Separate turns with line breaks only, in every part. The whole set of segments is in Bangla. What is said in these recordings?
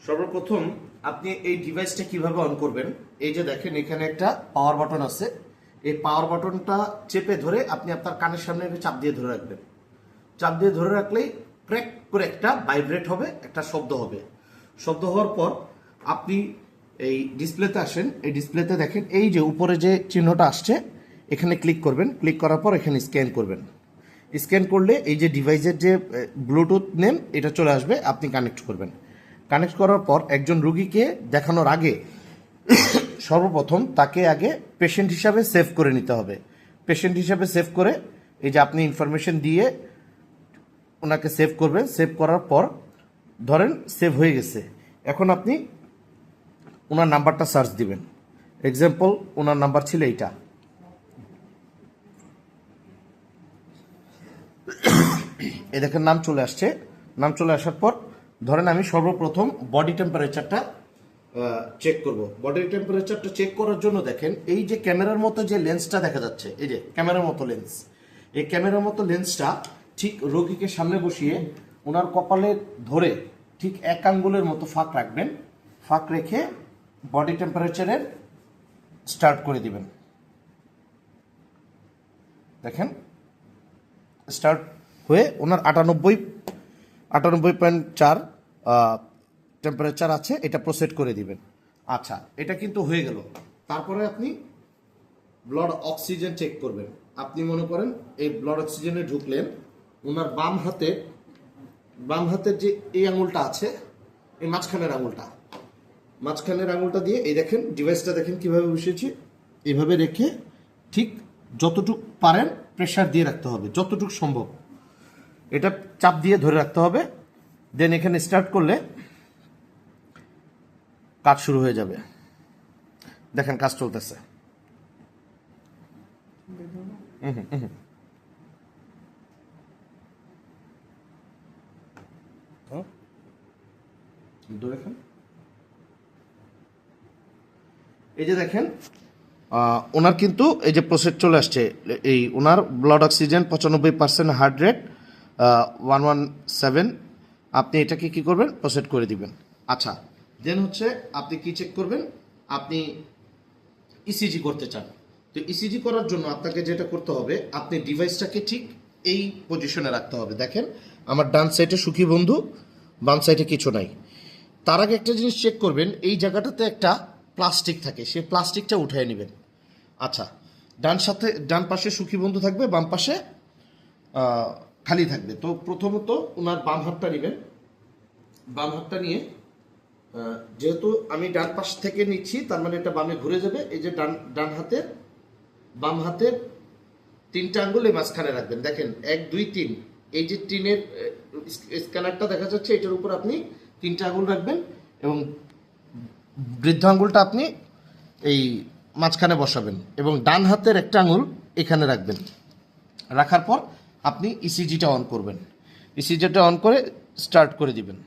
সর্বপ্রথম আপনি এই ডিভাইসটা কিভাবে অন করবেন। এই যে দেখেন এখানে একটা পাওয়ার বাটন আছে, এই পাওয়ার বাটনটা চেপে ধরে আপনি আপনার কানের সামনে চাপ দিয়ে ধরে রাখবেন। চাপ দিয়ে ধরে রাখলেই ক্র্যাক করে একটা ভাইব্রেট হবে, একটা শব্দ হবে। শব্দ হওয়ার পর আপনি এই ডিসপ্লেতে আসেন, এই ডিসপ্লেতে দেখেন এই যে উপরে যে চিহ্নটা আসছে এখানে ক্লিক করবেন। ক্লিক করার পর এখানে স্ক্যান করবেন। স্ক্যান করলে এই যে ডিভাইসের যে ব্লুটুথ নেম এটা চলে আসবে, আপনি কানেক্ট করবেন। কানেক্ট করার পর একজন রুগীকে দেখানোর আগে সর্বপ্রথম তাকে আগে পেশেন্ট হিসাবে সেভ করে নিতে হবে। পেশেন্ট হিসাবে সেভ করে এই যে আপনি ইনফরমেশন দিয়ে ওনাকে সেভ করবেন। সেভ করার পর ধরেন সেভ হয়ে গেছে, এখন আপনি ওনার নাম্বারটা সার্চ দিবেন। এক্সাম্পল ওনার নাম্বার ছিল এইটা। এই দেখেন নাম চলে আসছে। নাম চলে আসার পর ধরেন আমি সর্বপ্রথম বডি টেম্পারেচারটা চেক করব। বডি টেম্পারেচারটা চেক করার জন্য দেখেন এই যে ক্যামেরার মতো যে লেন্সটা দেখা যাচ্ছে, এই যে ক্যামেরার মতো লেন্স, এই ক্যামেরার মতো লেন্সটা ঠিক রোগীকে সামনে বসিয়ে ওনার কপালে ধরে ঠিক এক আঙ্গুলের মতো ফাঁক রাখবেন। ফাঁক রেখে বডি টেম্পারেচারের স্টার্ট করে দিবেন। দেখেন স্টার্ট হয়ে ওনার 98.4 টেম্পারেচার আছে, এটা প্রসেট করে দিবেন। আচ্ছা, এটা কিন্তু হয়ে গেল। তারপরে আপনি ব্লাড অক্সিজেন চেক করবেন। আপনি মনে করেন এই ব্লাড অক্সিজেনে ঢুকলেন, ওনার বাম হাতের যে এই আঙুলটা আছে, এই মাঝখানের আঙুলটা দিয়ে এই দেখেন ডিভাইসটা দেখেন কিভাবে বসিয়েছি, এইভাবে রেখে ঠিক যতটুক পারেন প্রেসার দিয়ে রাখতে হবে, যতটুক সম্ভব এটা চাপ দিয়ে ধরে রাখতে হবে। দেন এখানে স্টার্ট করলে কাজ শুরু হয়ে যাবে। দেখেন কাজ চলতেছে। দেখেন এই যে দেখেন ওনার কিন্তু এই যে প্রসেস চলে আসছে। এই ওনার ব্লাড অক্সিজেন 95%, হার্ট রেট 117। আপনি এটাকে কি করবেন, প্রসেস করে দিবেন। আচ্ছা, দেন হচ্ছে আপনি কি চেক করবেন, আপনি ইসিজি করতে চান। তো ইসিজি করার জন্য আপনাকে যেটা করতে হবে, আপনি ডিভাইসটাকে ঠিক এই পজিশনে রাখতে হবে। দেখেন আমার ডান সাইডে সুখী বন্ধু, বাম সাইডে কিছু নাই। তার আগে একটা জিনিস চেক করবেন, এই জায়গাটাতে একটা প্লাস্টিক থাকে, সেই প্লাস্টিকটা উঠিয়ে নেবেন। আচ্ছা, ডান পাশে সুখী বন্ধু থাকবে, বাম পাশে খালি থাকবে। তো প্রথমত ওনার বাম হাতটা নেবেন। বাম হাতটা নিয়ে যেহেতু আমি ডান পাশ থেকে নিচ্ছি, তার মানে এটা বামে ঘুরে যাবে। এই যে বাম হাতের 3টা আঙ্গুল এই মাঝখানে রাখবেন। দেখেন 1 2 3, এই যে টিনের স্ক্যানারটা দেখা যাচ্ছে, এটার উপর আপনি 3টা আঙ্গুল রাখবেন এবং বৃদ্ধ আঙ্গুলটা আপনি এই মাঝখানে বসাবেন এবং ডান হাতের একটা আঙুল এখানে রাখবেন। রাখার পর আপনি ইসিজিটা অন করবেন। ইসিজিটা অন করে স্টার্ট করে দিবেন।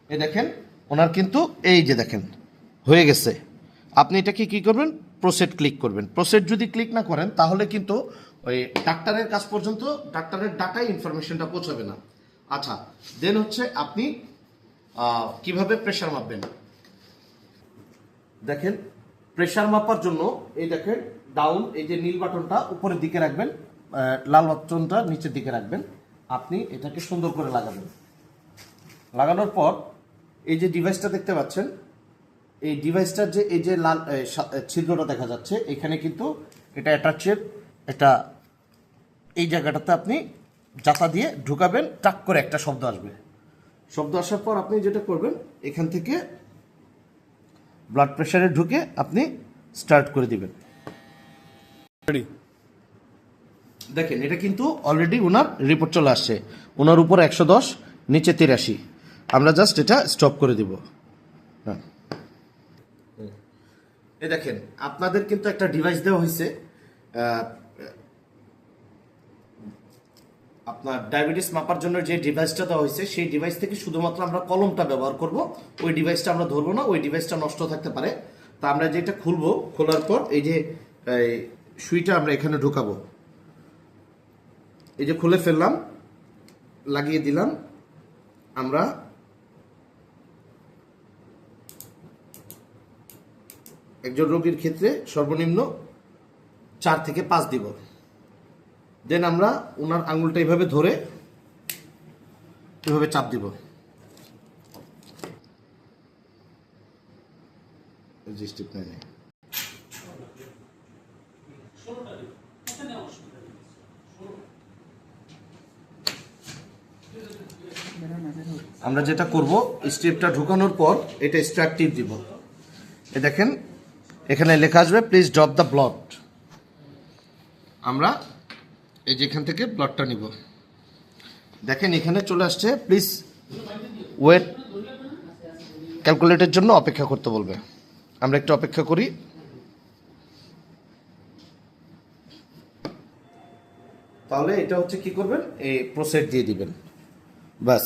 এই দেখেন ওনার কিন্তু এই যে দেখেন হয়ে গেছে। আপনি এটাকে কি করবেন, প্রসেট ক্লিক করবেন। প্রসেট যদি ক্লিক না করেন তাহলে কিন্তু ওই ডাক্তারের কাছ পর্যন্ত ডাক্তারের ডাটায় ইনফরমেশনটা পৌঁছাবে না। আচ্ছা, দেন হচ্ছে আপনি কিভাবে প্রেশার মাপবেন। দেখেন প্রেশার মাপার জন্য এই দেখেন ডাউন, এই যে নীল বাটনটা উপরের দিকে রাখবেন, লাল বাটনটা নিচের দিকে রাখবেন। আপনি এটাকে সুন্দর করে লাগাবেন। লাগানোর পর এই যে ডিভাইসটা দেখতে পাচ্ছেন, এই ডিভাইসটার যে এই যে লাল ছিদ্রটা দেখা যাচ্ছে, এখানে কিন্তু এটা অ্যাটাচের এটা এই জায়গাটাতে আপনি জাতা দিয়ে ঢুকাবেন। টাক করে একটা শব্দ আসবে। শব্দ আসার পর আপনি যেটা করবেন, এখান থেকে ব্লাড প্রেশারে ঢুকে আপনি স্টার্ট করে দিবেন। দেখেন এটা কিন্তু অলরেডি ওনার রিপোর্ট চলে আসছে। ওনার উপর 110, নিচে 83। আমরা জাস্ট এটা স্টপ করে দিব। হ্যাঁ, এই দেখেন আপনাদের কিন্তু একটা ডিভাইস দেওয়া হয়েছে, আপনার ডায়াবেটিস মাপার জন্য যে ডিভাইসটা দেওয়া হয়েছে, সেই ডিভাইস থেকে শুধুমাত্র আমরা কলমটা ব্যবহার করব। ওই ডিভাইসটা আমরা ধরবো না, ওই ডিভাইসটা নষ্ট থাকতে পারে। তা আমরা যেটা খুলবো, খোলার পর এই যে সুইটা আমরা এখানে ঢুকাবো। এই যে খুলে ফেললাম, লাগিয়ে দিলাম। আমরা একজন রোগীর ক্ষেত্রে সর্বনিম্ন 4 থেকে 5 দিব। দেন আমরা ওনার আঙুলটা এইভাবে ধরে এভাবে চাপ দিব। স্টেপ নেই। আমরা যেটা করব, স্টেপটা ঢোকানোর পর এটা এক্সট্রাকটিভ দিব। এ দেখেন এখানে লেখা আসবে প্লিজ ড্রপ দ্য ব্লাড। আমরা এই যে এখান থেকে ব্লাডটা নিব। দেখেন এখানে চলে আসছে প্লিজ ওয়েট ক্যালকুলেটের জন্য অপেক্ষা করতে বলবে। আমরা একটু অপেক্ষা করি। তাহলে এটা হচ্ছে কি করবেন, এই প্রসেড দিয়ে দিবেন। বাস,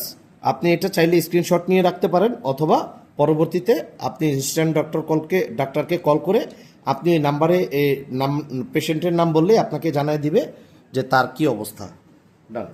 আপনি এটা চাইলে স্ক্রিনশট নিয়ে রাখতে পারেন, অথবা পরবর্তীতে আপনি রেজিস্ট্যান্ট ডাক্তারকে কল করে আপনি এই নাম্বারে পেশেন্টের নাম বললেই আপনাকে জানায় দিবে যে তার কি অবস্থা। ডান।